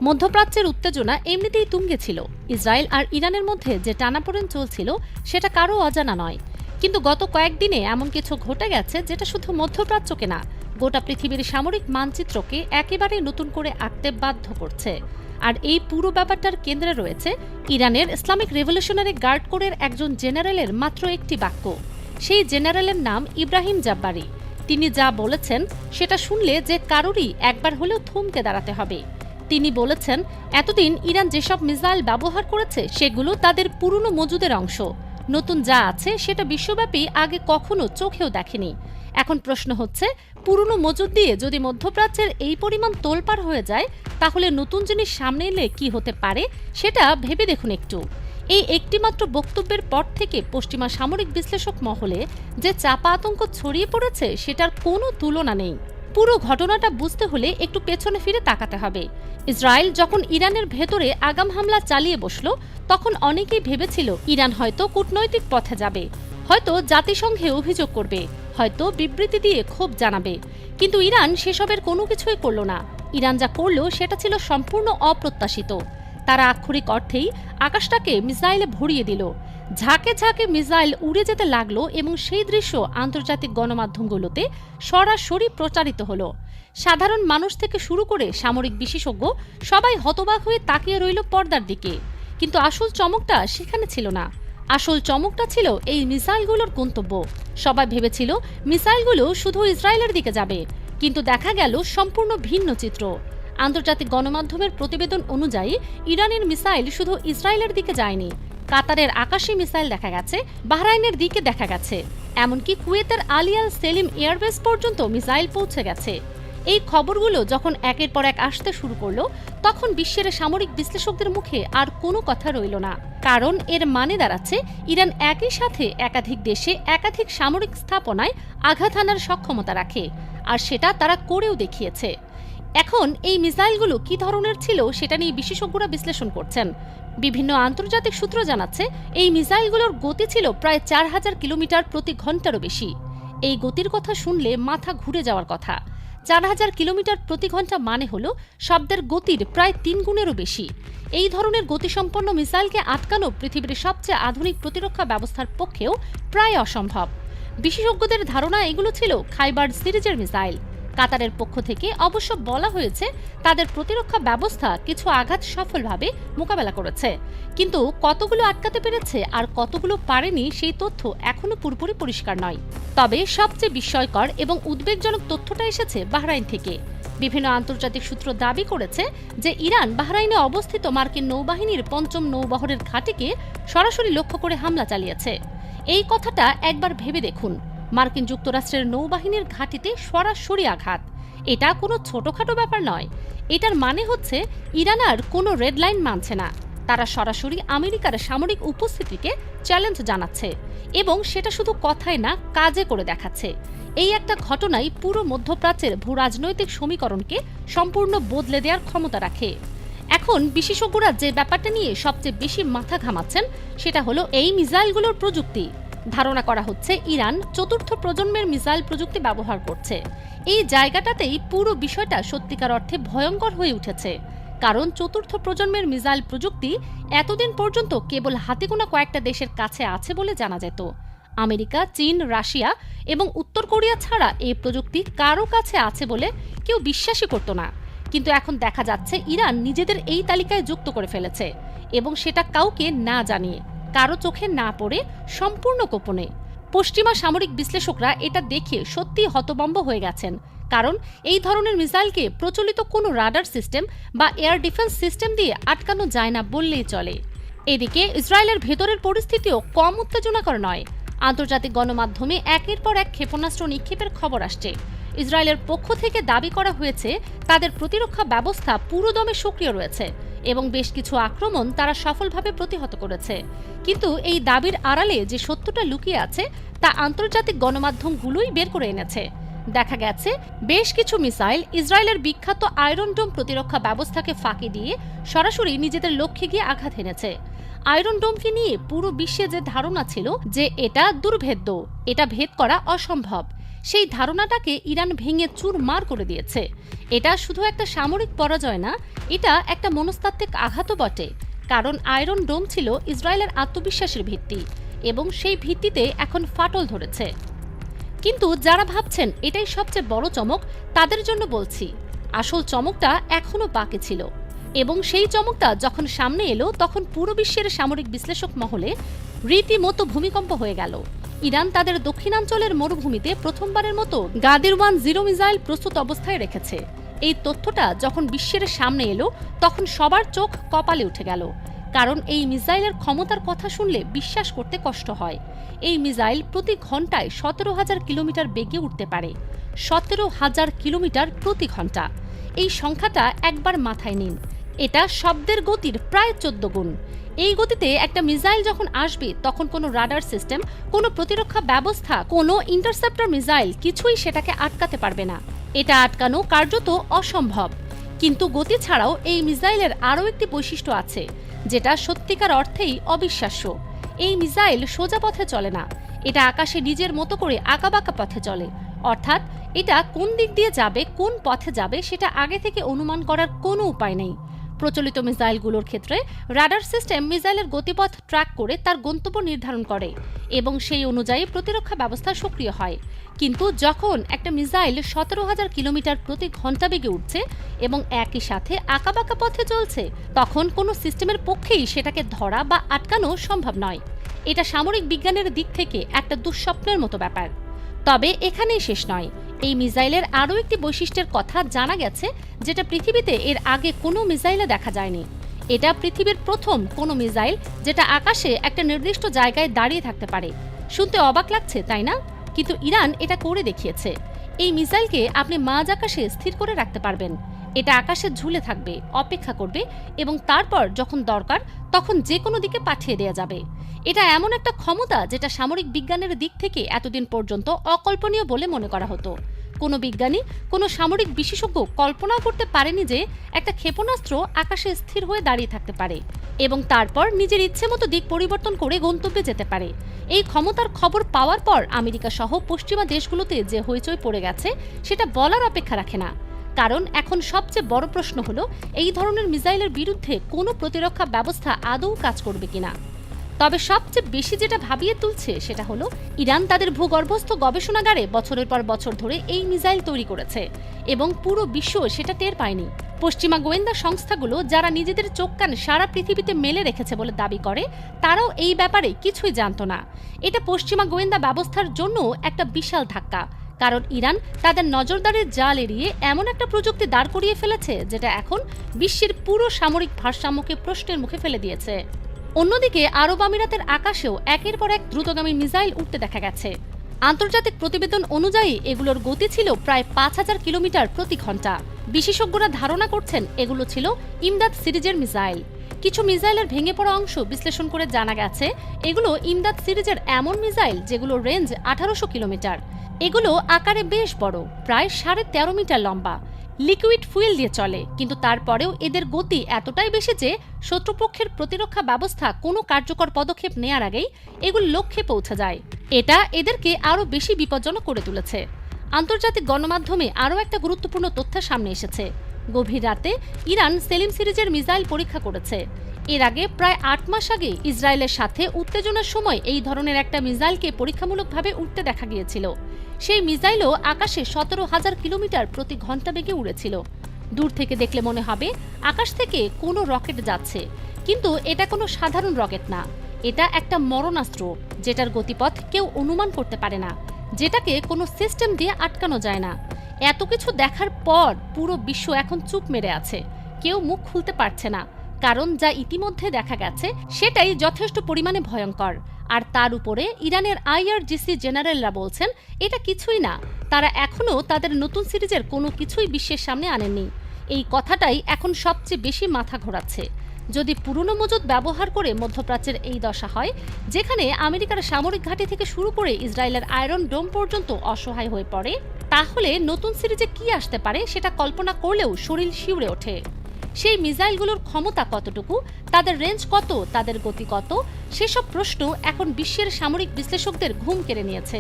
মধ্যপ্রাচ্যের উত্তেজনা এমনিতেই তুঙ্গে ছিল। ইসরায়েল আর ইরানের মধ্যে যে টানাপোড়েন চলছিল সেটা কারও অজানা নয়। কিন্তু গত কয়েকদিনে এমন কিছু ঘটে গেছে যেটা শুধু মধ্যপ্রাচ্যকে না, গোটা পৃথিবীর সামরিক মানচিত্রকে একেবারে নতুন করে আঁকতে বাধ্য করছে। আর এই পুরো ব্যাপারটার কেন্দ্রে রয়েছে ইরানের ইসলামিক রেভলিউশনারি গার্ড কোরের একজন জেনারেলের মাত্র একটি বাক্য। সেই জেনারেলের নাম ইব্রাহিম জাব্বারি। তিনি যা বলেছেন সেটা শুনলে যে কারোরই একবার হলেও থমকে দাঁড়াতে হবে। তিনি বলেছেন, এতদিন ইরান যেসব মিসাইল ব্যবহার করেছে সেগুলো তাদের পুরনো মজুদের অংশ। নতুন যা আছে সেটা বিশ্বব্যাপী আগে কখনো চোখেও দেখেনি। এখন প্রশ্ন হচ্ছে, পুরনো মজুদ দিয়ে যদি মধ্যপ্রাচ্যের এই পরিমাণ তোলপাড় হয়ে যায়, তাহলে নতুন জিনিস সামনে এলে কি হতে পারে সেটা ভেবে দেখুন একটু। এই একটিমাত্র বক্তব্যের পর থেকে পশ্চিমা সামরিক বিশ্লেষক মহলে যে চাপা আতঙ্ক ছড়িয়ে পড়েছে সেটার কোনো তুলনা নেই। পুরো ঘটনাটা বুঝতে হলে একটু পেছনে ফিরে তাকাতে হবে। ইসরায়েল যখন ইরানের ভেতরে আগাম হামলা চালিয়ে বসল, তখন অনেকেই ভেবেছিল ইরান হয়তো কূটনৈতিক পথে যাবে, হয়তো জাতিসংঘে অভিযোগ করবে, হয়তো বিবৃতি দিয়ে ক্ষোভ জানাবে। কিন্তু ইরান সেসবের কোনো কিছুই করল না। ইরান যা করল সেটা ছিল সম্পূর্ণ অপ্রত্যাশিত। তারা আক্ষরিক অর্থেই আকাশটাকে মিসাইলে ভরিয়ে দিল। ঝাঁকে ঝাঁকে মিসাইল উড়ে যেতে লাগলো এবং সেই দৃশ্য আন্তর্জাতিক গণমাধ্যমগুলোতে সরাসরি প্রচারিত হলো। সাধারণ মানুষ থেকে শুরু করে সামরিক বিশেষজ্ঞ সবাই হতবাক হয়ে তাকিয়ে রইল পর্দার দিকে। কিন্তু আসল চমকটা সেখানে ছিল না। আসল চমকটা ছিল এই মিসাইলগুলোর গন্তব্য। সবাই ভেবেছিল মিসাইলগুলো শুধু ইসরায়েলের দিকে যাবে, কিন্তু দেখা গেল সম্পূর্ণ ভিন্ন চিত্র। আন্তর্জাতিক গণমাধ্যমের প্রতিবেদন অনুযায়ী ইরানের মিসাইল শুধু ইসরায়েলের দিকে যায়নি। কাতারের আকাশে মিসাইল দেখা গেছে, বাহরাইনের দিকে দেখা গেছে, এমনকি কুয়েতের আলী আল সেলিম এয়ারবেস পর্যন্ত মিসাইল পৌঁছে গেছে। এই খবরগুলো যখন একের পর এক আসতে শুরু করলো, তখন বিশ্বের সামরিক বিশ্লেষকদের মুখে আর কোনো কথা রইল না। কারণ এর মানে দাঁড়াচ্ছে ইরান একই সাথে একাধিক দেশে একাধিক সামরিক স্থাপনায় আঘাত হানার সক্ষমতা রাখে, আর সেটা তারা করেও দেখিয়েছে। এখন এই মিসাইলগুলো কি ধরনের ছিল সেটা নিয়ে বিশেষজ্ঞরা বিশ্লেষণ করছেন। বিভিন্ন আন্তর্জাতিক সূত্র জানাচ্ছে এই মিসাইলগুলোর গতি ছিল প্রায় 4000 কিলোমিটার প্রতি ঘন্টারও বেশি। এই গতির কথা শুনলে মাথা ঘুরে যাওয়ার কথা। 4000 কিলোমিটার প্রতি ঘন্টা মানে হলো শব্দের গতির প্রায় 3 গুণেরও বেশি। এই ধরনের গতিসম্পন্ন মিসাইলকে আটকানো পৃথিবীর সবচেয়ে আধুনিক প্রতিরক্ষা ব্যবস্থার পক্ষেও প্রায় অসম্ভব। বিশেষজ্ঞদের ধারণা এগুলো ছিল খাইবার সিরিজের মিসাইল। কাতারের পক্ষ থেকে অবশ্য বলা হয়েছে তাদের প্রতিরক্ষা ব্যবস্থা কিছু আঘাত সফলভাবে মোকাবেলা করেছে, কিন্তু কতগুলো আটকাতে পেরেছে আর কতগুলো পারেনি সেই তথ্য এখনো পুরোপুরি পরিষ্কার নয়। তবে সবচেয়ে বিস্ময়কর এবং উদ্বেগজনক তথ্যটা এসেছে বাহরাইন থেকে। বিভিন্ন আন্তর্জাতিক সূত্র দাবি করেছে যে ইরান বাহরাইনে অবস্থিত মার্কিন নৌবাহিনীর ৫ম নৌবহরের ঘাঁটিকে সরাসরি লক্ষ্য করে হামলা চালিয়েছে। এই কথাটা একবার ভেবে দেখুন, মার্কিন যুক্তরাষ্ট্রের নৌবাহিনীর ঘাঁটিতে সরাসরি আঘাত। এটা কোনো ছোটখাটো ব্যাপার নয়। এটার মানে হচ্ছে ইরান আর কোনো রেড লাইন মানছে না। তারা সরাসরি আমেরিকার সামরিক উপস্থিতিকে চ্যালেঞ্জ জানাচ্ছে, এবং সেটা শুধু কথায় না, কাজে করে দেখাচ্ছে। এই একটা ঘটনাই পুরো মধ্যপ্রাচ্যের ভূরাজনৈতিক সমীকরণকে সম্পূর্ণ বদলে দেওয়ার ক্ষমতা রাখে। এখন বিশেষজ্ঞরা যে ব্যাপারটা নিয়ে সবচেয়ে বেশি মাথা ঘামাচ্ছেন সেটা হলো এই মিসাইলগুলোর প্রযুক্তি। ধারণা করা হচ্ছে ইরান ৪র্থ প্রজন্মের মিসাইল প্রযুক্তি ব্যবহার করছে। এই জায়গাটাতেই পুরো বিষয়টা সত্যিকার অর্থে ভয়ঙ্কর হয়ে উঠেছে। কারণ ৪র্থ প্রজন্মের মিসাইল প্রযুক্তি এতদিন পর্যন্ত কেবল হাতে গোনা কয়েকটা দেশের কাছে আছে বলে জানা যেত। আমেরিকা, চীন, রাশিয়া এবং উত্তর কোরিয়া ছাড়া এই প্রযুক্তি কারো কাছে আছে বলে কেউ বিশ্বাসই করত না। কিন্তু এখন দেখা যাচ্ছে ইরান নিজেদের এই তালিকায় যুক্ত করে ফেলেছে, এবং সেটা কাউকে না জানিয়ে, কারো চোখে না পড়ে, সম্পূর্ণ গোপনে। পশ্চিমা সামরিক বিশ্লেষকরা এটা দেখে সত্যি হতভম্ব হয়ে গেছেন। কারণ এই ধরনের মিসাইলকে প্রচলিত কোনো রাডার সিস্টেম বা এয়ার ডিফেন্স সিস্টেম দিয়ে আটকানো যায় না বললেই চলে। এদিকে ইসরায়েলের ভেতরের পরিস্থিতিও কম উত্তেজনাকর নয়। আন্তর্জাতিক গণমাধ্যমে একের পর এক ক্ষেপণাস্ত্র নিক্ষেপের খবর আসছে। ইসরায়েলের পক্ষ থেকে দাবি করা হয়েছে তাদের প্রতিরক্ষা ব্যবস্থা পুরোদমে সক্রিয় রয়েছে এবং বেশ কিছু আক্রমণ তারা সফলভাবে প্রতিহত করেছে। কিন্তু এই দাবির আড়ালে যে সত্যটা লুকিয়ে আছে তা আন্তর্জাতিক গণমাধ্যমগুলোই বের করে এনেছে। দেখা গেছে বেশ কিছু মিসাইল ইসরায়েলের বিখ্যাত আয়রন ডোম প্রতিরক্ষা ব্যবস্থাকে ফাঁকি দিয়ে সরাসরি নিজেদের লক্ষ্যে গিয়ে আঘাত এনেছে। আয়রন ডোমকে নিয়ে পুরো বিশ্বে যে ধারণা ছিল যে এটা দুর্ভেদ্য, এটা ভেদ করা অসম্ভব, সেই ধারণাটাকে ইরান ভেঙে চুরমার করে দিয়েছে। এটা শুধু একটা সামরিক পরাজয় না, এটা একটা মনস্তাত্ত্বিক আঘাতও বটে। কারণ আয়রন ডোম ছিল ইসরায়েলের আত্মবিশ্বাসের ভিত্তি, এবং সেই ভিত্তিতে এখন ফাটল ধরেছে। কিন্তু যারা ভাবছেন এটাই সবচেয়ে বড় চমক, তাদের জন্য বলছি আসল চমকটা এখনো বাকি ছিল। এবং সেই চমকটা যখন সামনে এলো, তখন পুরো বিশ্বের সামরিক বিশ্লেষক মহলে রীতিমতো ভূমিকম্প হয়ে গেল। ইরান তাদের দক্ষিণাঞ্চলের মরুভূমিতে প্রথমবারের মতো গাদির-10 মিসাইল প্রস্তুত অবস্থায় রেখেছে। এই তথ্যটা যখন বিশ্বের সামনে এলো, তখন সবার চোখ কপালে উঠে গেল। কারণ এই মিসাইলের ক্ষমতার কথা শুনলে বিশ্বাস করতে কষ্ট হয়। এই মিসাইল প্রতি ঘন্টায় 17,000 কিলোমিটার বেগে উঠতে পারে। 17,000 কিলোমিটার প্রতি ঘন্টা। এই সংখ্যাটা একবার মাথায় নিন। এটা শব্দের গতির প্রায় 14 গুণ। এই গতিতে একটা মিসাইল যখন আসবে, তখন কোনো রাডার সিস্টেম, কোনো প্রতিরক্ষা ব্যবস্থা, কোনো ইন্টারসেপ্টর মিসাইল কিছুই সেটাকে আটকাতে পারবে না। এটা আটকানো কার্যত অসম্ভব। কিন্তু গতি ছাড়াও এই মিসাইলের আরও একটি বৈশিষ্ট্য আছে, যেটা সত্যিকার অর্থেই অবিশ্বাস্য। এই মিসাইল সোজা পথে চলে না, এটা আকাশে নিজের মতো করে আঁকাবাঁকা পথে চলে। অর্থাৎ এটা কোন দিক দিয়ে যাবে, কোন পথে যাবে, সেটা আগে থেকে অনুমান করার কোনো উপায় নেই। প্রচলিত মিসাইলগুলোর ক্ষেত্রে রাডার সিস্টেম মিসাইলের গতিপথ ট্র্যাক করে তার গন্তব্য নির্ধারণ করে এবং সেই অনুযায়ী প্রতিরক্ষা ব্যবস্থা সক্রিয় হয়। কিন্তু যখন একটা মিসাইল 17,000 কিলোমিটার প্রতি ঘন্টা বেগে উঠছে এবং একই সাথে আঁকাবাঁকা পথে চলছে, তখন কোনো সিস্টেমের পক্ষেই সেটাকে ধরা বা আটকানো সম্ভব নয়। এটা সামরিক বিজ্ঞানের দিক থেকে একটা দুঃস্বপ্নের মতো ব্যাপার। তবে এখানেই শেষ নয়। এই মিসাইলের আরও একটি বৈশিষ্ট্যের কথা জানা গেছে, যেটা পৃথিবীতে এর আগে কোনো মিসাইলে দেখা যায়নি। এটা পৃথিবীর প্রথম কোনো মিসাইল যেটা আকাশে একটা নির্দিষ্ট জায়গায় দাঁড়িয়ে থাকতে পারে। শুনতে অবাক লাগছে, তাই না? কিন্তু ইরান এটা করে দেখিয়েছে। এই মিসাইলকে আপনি মাঝ আকাশে স্থির করে রাখতে পারবেন। এটা আকাশে ঝুলে থাকবে, অপেক্ষা করবে, এবং তারপর যখন দরকার তখন যে কোনো দিকে পাঠিয়ে দেওয়া যাবে। এটা এমন একটা ক্ষমতা যেটা সামরিক বিজ্ঞানের দিক থেকে এতদিন পর্যন্ত অকল্পনীয় বলে মনে করা হতো। কোনো বিজ্ঞানী, কোনো সামরিক বিশেষজ্ঞ কল্পনাও করতে পারেনি যে একটা ক্ষেপণাস্ত্র আকাশে স্থির হয়ে দাঁড়িয়ে থাকতে পারে এবং তারপর নিজের ইচ্ছে মতো দিক পরিবর্তন করে গন্তব্যে যেতে পারে। এই ক্ষমতার খবর পাওয়ার পর আমেরিকা সহ পশ্চিমা দেশগুলোতে যে হইচই পড়ে গেছে, সেটা বলার অপেক্ষা রাখে না। কারণ এখন সবচেয়ে বড় প্রশ্ন হলো, এই ধরনের মিসাইলের বিরুদ্ধে কোনো প্রতিরক্ষা ব্যবস্থা আদৌ কাজ করবে কিনা। তবে সবচেয়ে বেশি যেটা ভাবিয়ে তুলছে সেটা হলো, ইরান তাদের ভূগর্ভস্থ গবেষণাগারে বছরের পর বছর ধরে এই মিসাইল তৈরি করেছে এবং পুরো বিশ্ব সেটা টের পায়নি। পশ্চিমা গোয়েন্দা সংস্থাগুলো, যারা নিজেদের চোখ কান সারা পৃথিবীতে মেলে রেখেছে বলে দাবি করে, তারাও এই ব্যাপারে কিছুই জানতো না। এটা পশ্চিমা গোয়েন্দা ব্যবস্থার জন্য একটা বিশাল ধাক্কা। কারণ ইরান তাদের নজরদারির জাল এড়িয়ে এমন একটা প্রযুক্তি দাঁড় করিয়ে ফেলেছে, যেটা এখন বিশ্বের পুরো সামরিক ভারসাম্যকে প্রশ্নের মুখে ফেলে দিয়েছে। অন্যদিকে আরব আমিরাতের আকাশেও একের পর এক দ্রুতগামী মিসাইল উঠতে দেখা গেছে। আন্তর্জাতিক প্রতিবেদন অনুযায়ী এগুলোর গতি ছিল প্রায় 5,000 কিলোমিটার প্রতি ঘন্টা। বিশেষজ্ঞরা ধারণা করছেন এগুলো ছিল ইমদাদ সিরিজের মিসাইল। কিছু মিসাইলের ভেঙে পড়া অংশ বিশ্লেষণ করে জানা গেছে এগুলো ইমদাদ সিরিজের এমন মিসাইল যেগুলোর রেঞ্জ 1800 কিলোমিটার। এগুলো আকারে বেশ বড়, প্রায় 13.5 মিটার লম্বা। লিকুইড ফুয়েল দিয়ে চলে, কিন্তু তারপরেও এদের গতি এতটাই বেশি যে শত্রুপক্ষের প্রতিরক্ষা ব্যবস্থা কোনো কার্যকর পদক্ষেপ নেয়ার আগেই এগুলো লক্ষ্যে পৌঁছে যায়। এটা এদেরকে আরও বেশি বিপজ্জনক করে তুলেছে। আন্তর্জাতিক গণমাধ্যমে আরও একটা গুরুত্বপূর্ণ তথ্য সামনে এসেছে। গভীর রাতে ইরান সেলিম সিরিজের মিসাইল পরীক্ষা করেছে। এর আগে প্রায় 8 মাস আগে ইসরায়েলের সাথে উত্তেজনার সময় এই ধরনের একটা মিসাইলকে পরীক্ষামূলকভাবে উঠতে দেখা গিয়েছিল। সেই মিসাইলও আকাশে 17,000 কিলোমিটার প্রতি ঘন্টা বেগে উড়েছিল। দূর থেকে দেখলে মনে হবে আকাশ থেকে কোনো রকেট যাচ্ছে, কিন্তু এটা কোনো সাধারণ রকেট না। এটা একটা মরণাস্ত্র, যেটার গতিপথ কেউ অনুমান করতে পারে না, যেটাকে কোনো সিস্টেম দিয়ে আটকানো যায় না। এত কিছু দেখার পর পুরো বিশ্ব এখন চুপ মেরে আছে, কেউ মুখ খুলতে পারছে না। কারণ যা ইতিমধ্যে দেখা গেছে সেটাই যথেষ্ট পরিমাণে ভয়ঙ্কর। আর তার উপরে ইরানের IRGC জেনারেলরা বলছেন এটা কিছুই না, তারা এখনও তাদের নতুন সিরিজের কোনো কিছুই বিশ্বের সামনে আনেননি। এই কথাটাই এখন সবচেয়ে বেশি মাথা ঘোরাচ্ছে। যদি পুরনো মজুদ ব্যবহার করে মধ্যপ্রাচ্যের এই দশা হয়, যেখানে আমেরিকার সামরিক ঘাঁটি থেকে শুরু করে ইসরায়েলের আয়রন ডোম পর্যন্ত অসহায় হয়ে পড়ে, তাহলে নতুন সিরিজে কি আসতে পারে সেটা কল্পনা করলেও শরীর শিউরে ওঠে। সেই মিসাইলগুলোর ক্ষমতা কতটুকু, তাদের রেঞ্জ কত, তাদের গতি কত, সেসব প্রশ্ন এখন বিশ্বের সামরিক বিশ্লেষকদের ঘুম কেড়ে নিয়েছে।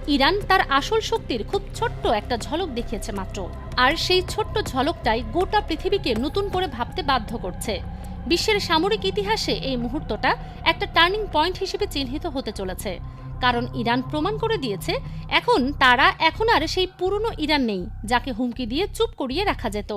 ইরান তার আসল শক্তির খুব ছোট্ট একটা ঝলক দেখিয়েছে মাত্র, আর সেই ছোট্ট ঝলকটাই গোটা পৃথিবীকে নতুন করে ভাবতে বাধ্য করছে। বিশ্বের সামরিক ইতিহাসে এই মুহূর্তটা একটা টার্নিং পয়েন্ট হিসেবে চিহ্নিত হতে চলেছে, কারণ ইরান প্রমাণ করে দিয়েছে এখন আর সেই পুরনো ইরান নেই যাকে হুমকি দিয়ে চুপ করিয়ে রাখা যেত।